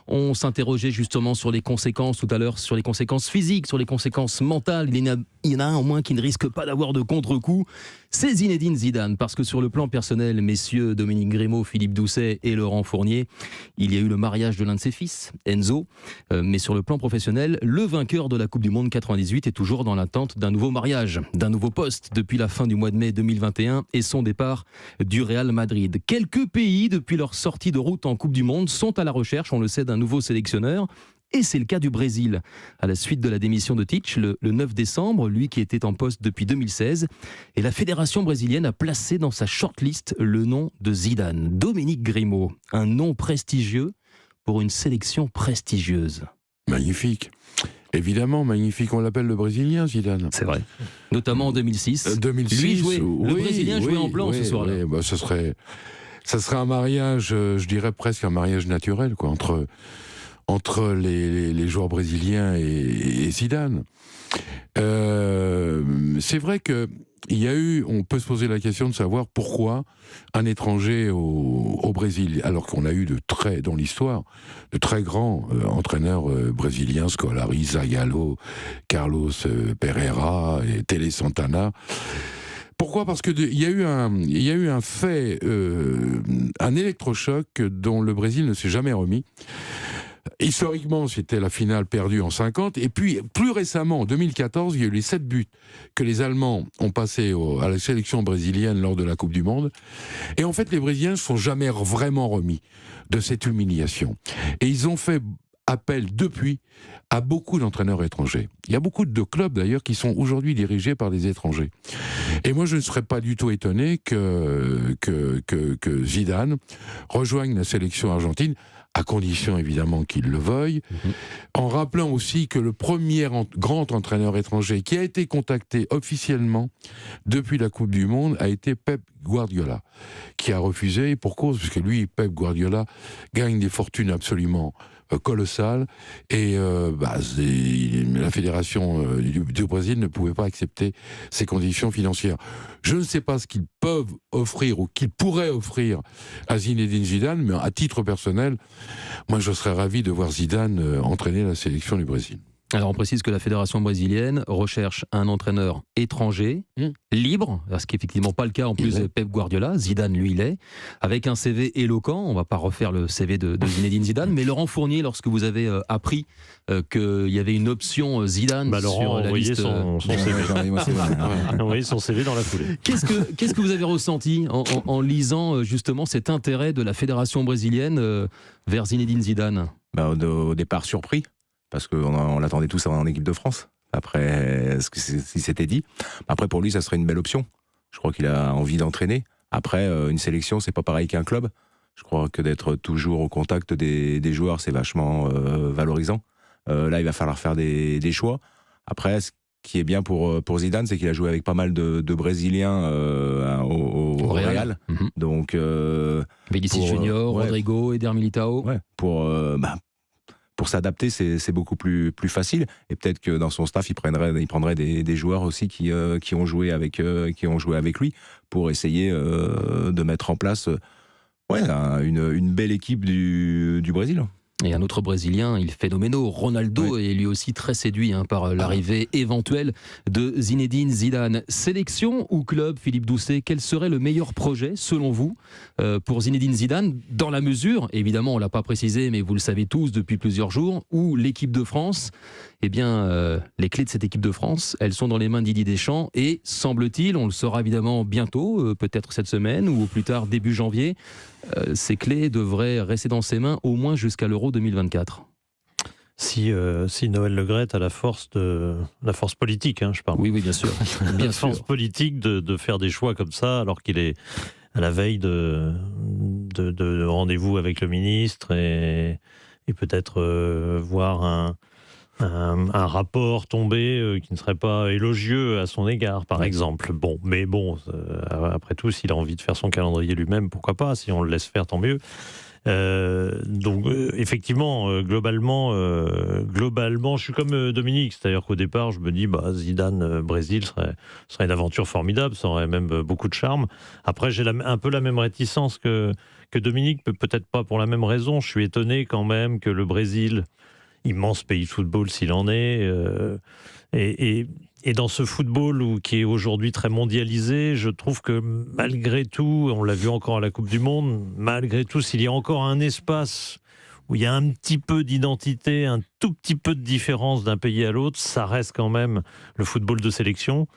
On s'interrogeait justement sur les conséquences tout à l'heure, sur les conséquences physiques, sur les conséquences mentales. Il y en a un au moins qui ne risque pas d'avoir de contre-coup. C'est Zinedine Zidane, parce que sur le plan personnel, messieurs Dominique Grimaud, Philippe Doucet et Laurent Fournier, il y a eu le mariage de l'un de ses fils, Enzo. Mais sur le plan professionnel, le vainqueur de la Coupe du Monde 98 est toujours dans l'attente d'un nouveau mariage, d'un nouveau poste depuis la fin du mois de mai 2021 et son départ du Real Madrid. Quelques pays, depuis leur sortie de route en Coupe du Monde, sont à la recherche, on le sait, d'un nouveau sélectionneur. Et c'est le cas du Brésil. À la suite de la démission de Tite, le 9 décembre, lui qui était en poste depuis 2016, et la fédération brésilienne a placé dans sa shortlist le nom de Zidane. Dominique Grimaud, un nom prestigieux pour une sélection prestigieuse. Magnifique. Évidemment, magnifique. On l'appelle le Brésilien, Zidane. C'est vrai. Notamment en 2006. 2006, Lui jouait, le Brésilien jouait en blanc ce soir-là. Oui, bah, ça serait un mariage, je dirais presque un mariage naturel, quoi, entre les joueurs brésiliens et Zidane. C'est vrai que on peut se poser la question de savoir pourquoi un étranger au Brésil, alors qu'on a eu dans l'histoire, de très grands entraîneurs brésiliens, Scolari, Zagallo, Carlos Pereira et Tele Santana. Pourquoi ? Parce que il y a eu un fait, un électrochoc dont le Brésil ne s'est jamais remis. Historiquement, c'était la finale perdue en 50, et puis plus récemment, en 2014, il y a eu les 7 buts que les Allemands ont passés à la sélection brésilienne lors de la Coupe du Monde. Et en fait, les Brésiliens ne se sont jamais vraiment remis de cette humiliation. Et ils ont fait appel depuis à beaucoup d'entraîneurs étrangers. Il y a beaucoup de clubs d'ailleurs qui sont aujourd'hui dirigés par des étrangers. Et moi je ne serais pas du tout étonné que Zidane rejoigne la sélection argentine, à condition évidemment qu'il le veuille, en rappelant aussi que le premier grand entraîneur étranger qui a été contacté officiellement depuis la Coupe du Monde a été Pep Guardiola, qui a refusé pour cause, puisque lui, Pep Guardiola, gagne des fortunes absolument colossales, et la fédération du Brésil ne pouvait pas accepter ces conditions financières. Je ne sais pas ce qu'ils peuvent offrir ou qu'ils pourraient offrir à Zinedine Zidane, mais à titre personnel, moi je serais ravi de voir Zidane entraîner la sélection du Brésil. Alors on précise que la fédération brésilienne recherche un entraîneur étranger, libre, ce qui n'est effectivement pas le cas en plus de Pep Guardiola. Zidane, lui, il est, avec un CV éloquent. On ne va pas refaire le CV de Zinedine Zidane, mais Laurent Fournier, lorsque vous avez appris qu'il y avait une option Zidane sur la liste... Son CV. Envoyé son CV dans la foulée. Qu'est-ce que vous avez ressenti en lisant justement cet intérêt de la fédération brésilienne vers Zinedine Zidane ? Au départ, surpris. Parce qu'on l'attendait tous en équipe de France, après ce qui s'était dit. Après, pour lui, ça serait une belle option. Je crois qu'il a envie d'entraîner. Après, une sélection, c'est pas pareil qu'un club. Je crois que d'être toujours au contact des joueurs, c'est vachement valorisant. Là, il va falloir faire des choix. Après, ce qui est bien pour Zidane, c'est qu'il a joué avec pas mal de Brésiliens au Real. Donc, Bélicis Junior, Rodrigo, Eder Militao. Ouais, pour s'adapter, c'est beaucoup plus facile. Et peut-être que dans son staff, il prendrait des joueurs aussi qui ont joué avec lui pour essayer de mettre en place une belle équipe du Brésil. Et un autre Brésilien, il est phénoménal, Ronaldo, est lui aussi très séduit par l'arrivée éventuelle de Zinedine Zidane. Sélection ou club, Philippe Doucet, quel serait le meilleur projet, selon vous, pour Zinedine Zidane, dans la mesure, évidemment on ne l'a pas précisé, mais vous le savez tous depuis plusieurs jours, où l'équipe de France, les clés de cette équipe de France, elles sont dans les mains de Didier Deschamps, et semble-t-il, on le saura évidemment bientôt, peut-être cette semaine, ou au plus tard début janvier, ces clés devraient rester dans ses mains au moins jusqu'à l'Euro 2024. Si Noël Le Graët a la force politique, je parle. Oui, bien sûr. La force politique de faire des choix comme ça, alors qu'il est à la veille de rendez-vous avec le ministre et peut-être voir un rapport tombé qui ne serait pas élogieux à son égard, par exemple. Après tout, s'il a envie de faire son calendrier lui-même, pourquoi pas ? Si on le laisse faire, tant mieux. Effectivement, globalement, je suis comme Dominique, c'est-à-dire qu'au départ, je me dis, Zidane, Brésil serait une aventure formidable, ça aurait même beaucoup de charme. Après, j'ai un peu la même réticence que Dominique, peut-être pas pour la même raison. Je suis étonné quand même que le Brésil, immense pays de football s'il en est, et dans ce football qui est aujourd'hui très mondialisé, je trouve que malgré tout, on l'a vu encore à la Coupe du Monde, malgré tout, s'il y a encore un espace où il y a un petit peu d'identité, un tout petit peu de différence d'un pays à l'autre, ça reste quand même le football de sélection.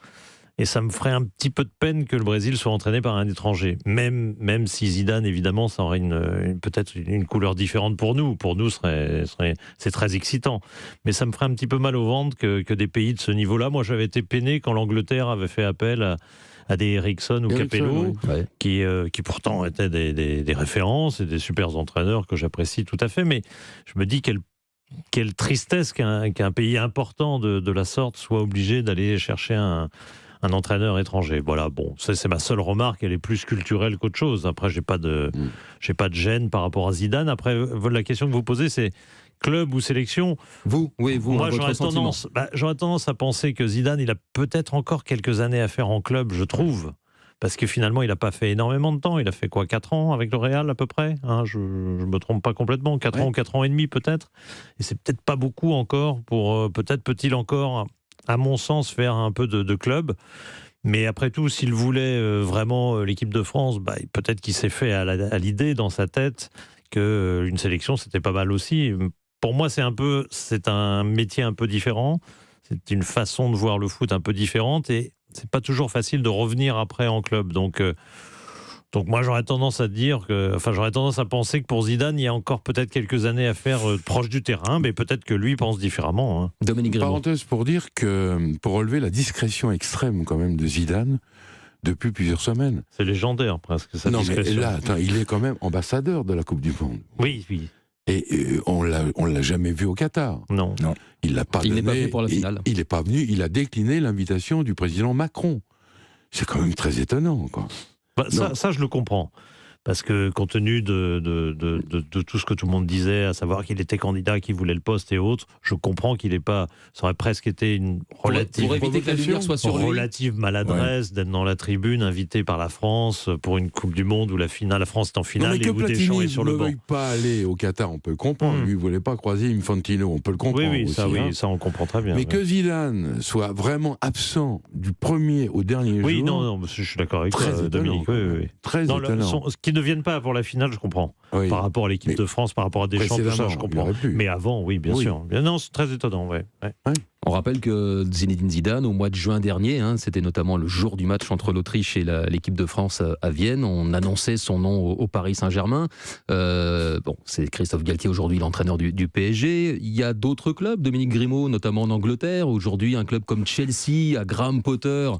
Et ça me ferait un petit peu de peine que le Brésil soit entraîné par un étranger. Même si Zidane, évidemment, ça aurait peut-être une couleur différente pour nous. Pour nous, c'est très excitant. Mais ça me ferait un petit peu mal au ventre que des pays de ce niveau-là. Moi, j'avais été peiné quand l'Angleterre avait fait appel à des Eriksson ou Capello, qui pourtant étaient des références et des super entraîneurs que j'apprécie tout à fait. Mais je me dis quelle tristesse qu'un pays important de la sorte soit obligé d'aller chercher un entraîneur étranger. Voilà, bon, c'est ma seule remarque, elle est plus culturelle qu'autre chose. Après, j'ai pas de gêne par rapport à Zidane. Après, la question que vous posez, c'est club ou sélection. Vous, moi, j'aurais tendance à penser que Zidane, il a peut-être encore quelques années à faire en club, je trouve. Parce que finalement, il n'a pas fait énormément de temps. Il a fait quoi, 4 ans avec le Real à peu près, hein, je ne me trompe pas complètement. 4 ans, 4 ans et demi peut-être. Et c'est peut-être pas beaucoup encore pour... peut-être peut-il encore, à mon sens, faire un peu de club. Mais après tout, s'il voulait vraiment l'équipe de France, peut-être qu'il s'est fait à l'idée dans sa tête qu'une sélection, c'était pas mal aussi. Pour moi, c'est un métier un peu différent. C'est une façon de voir le foot un peu différente. Et c'est pas toujours facile de revenir après en club. Donc moi, j'aurais tendance à penser que pour Zidane, il y a encore peut-être quelques années à faire proche du terrain, mais peut-être que lui pense différemment. Hein. Dominique Grimaud. Parenthèse pour dire que, pour relever la discrétion extrême quand même de Zidane, depuis plusieurs semaines. C'est légendaire presque, sa discrétion. Mais là, il est quand même ambassadeur de la Coupe du Monde. Oui. Et on l'a jamais vu au Qatar. Non. Il l'a pas. Il n'est pas venu pour la finale. Il n'est pas venu. Il a décliné l'invitation du président Macron. C'est quand même très étonnant, quoi. Ça, je le comprends. Parce que compte tenu de tout ce que tout le monde disait, à savoir qu'il était candidat, qu'il voulait le poste et autres, je comprends qu'il n'ait pas... Ça aurait presque été une relative, pour éviter que la lumière soit sur lui. Relative maladresse d'être dans la tribune, invité par la France pour une Coupe du Monde où la France est en finale et où Deschamps est sur le banc. Ne veuille pas aller au Qatar, on peut le comprendre. Lui, il ne voulait pas croiser Infantino, on peut le comprendre. Oui, ça on comprend très bien. Mais que Zidane soit vraiment absent du premier au dernier jour... Oui, non, je suis d'accord avec toi, Dominique. Oui. Très étonnant. Qui ne viennent pas pour la finale, je comprends. Oui. Par rapport à l'équipe de France, par rapport à Deschamps, tout ça, je comprends. Mais avant, oui, bien sûr. Non, c'est très étonnant, ouais. On rappelle que Zinedine Zidane, au mois de juin dernier, c'était notamment le jour du match entre l'Autriche et l'équipe de France à Vienne, on annonçait son nom au Paris Saint-Germain. C'est Christophe Galtier aujourd'hui, l'entraîneur du PSG. Il y a d'autres clubs, Dominique Grimaud, notamment en Angleterre. Aujourd'hui, un club comme Chelsea, à Graham Potter,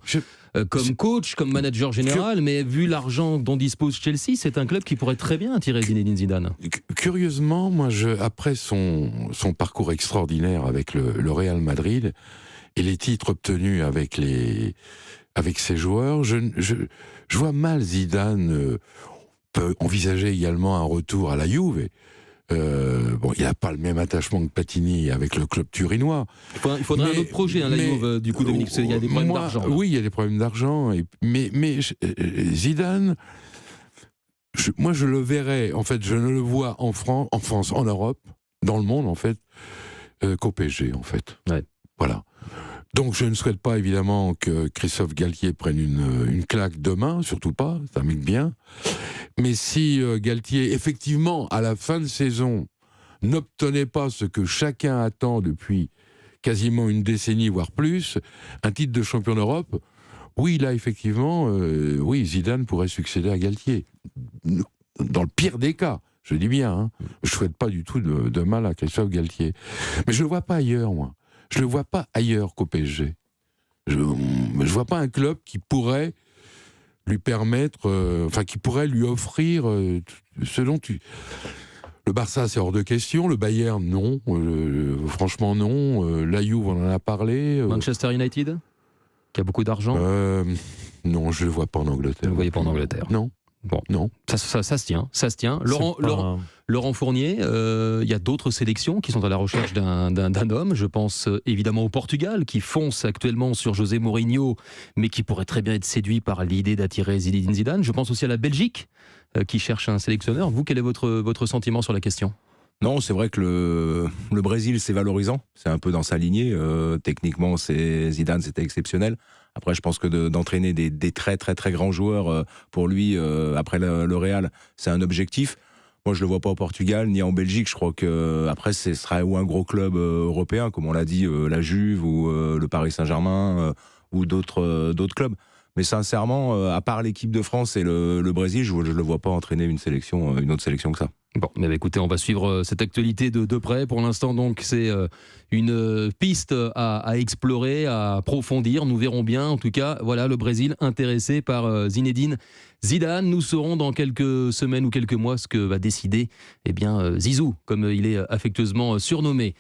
comme coach, comme manager général. Mais vu l'argent dont dispose Chelsea, c'est un club qui pourrait très bien attirer Zinedine Zidane. Curieusement, moi, après son parcours extraordinaire avec le Real Madrid et les titres obtenus avec ses joueurs, je vois mal Zidane peut envisager également un retour à la Juve. Il n'a pas le même attachement que Platini avec le club turinois. Il faudrait un autre projet, la Juve, du coup, Dominique, il y a des problèmes d'argent. Oui, il y a des problèmes d'argent. Mais Zidane, moi je le verrais, en fait, je ne le vois en France, en Europe, dans le monde, en fait, qu'au PSG, en fait. Ouais. Voilà. Donc je ne souhaite pas évidemment que Christophe Galtier prenne une claque demain, surtout pas, ça m'aide bien. Mais si Galtier, effectivement, à la fin de saison, n'obtenait pas ce que chacun attend depuis quasiment une décennie, voire plus, un titre de champion d'Europe, oui, là, effectivement, Zidane pourrait succéder à Galtier. Dans le pire des cas, je dis bien, hein. Je ne souhaite pas du tout de mal à Christophe Galtier. Mais je ne le vois pas ailleurs, moi. Je ne le vois pas ailleurs qu'au PSG. Je ne vois pas un club qui pourrait lui permettre, qui pourrait lui offrir ce dont Le Barça, c'est hors de question. Le Bayern, non. Franchement, non. La Juve, on en a parlé. Manchester United, qui a beaucoup d'argent. Non, je ne le vois pas en Angleterre. Vous ne le voyez pas en Angleterre. Non. Bon, Non. ça se tient, ça se tient. C'est pas- Laurent Fournier, il y a d'autres sélections qui sont à la recherche d'un homme. Je pense évidemment au Portugal, qui fonce actuellement sur José Mourinho, mais qui pourrait très bien être séduit par l'idée d'attirer Zinedine Zidane. Je pense aussi à la Belgique, qui cherche un sélectionneur. Vous, quel est votre sentiment sur la question ? Non, c'est vrai que le Brésil, c'est valorisant. C'est un peu dans sa lignée. Techniquement, Zidane, c'était exceptionnel. Après, je pense que d'entraîner des très, très, très grands joueurs, pour lui, après le Real, c'est un objectif. Moi, je le vois pas au Portugal, ni en Belgique. Je crois que après, ce sera ou un gros club européen, comme on l'a dit, la Juve ou le Paris Saint-Germain ou d'autres clubs. Mais sincèrement, à part l'équipe de France et le Brésil, je le vois pas entraîner une autre sélection que ça. Bon, mais écoutez, on va suivre cette actualité de près. Pour l'instant, donc, c'est une piste à explorer, à approfondir. Nous verrons bien. En tout cas, voilà, le Brésil intéressé par Zinedine Zidane. Nous saurons dans quelques semaines ou quelques mois ce que va décider Zizou, comme il est affectueusement surnommé.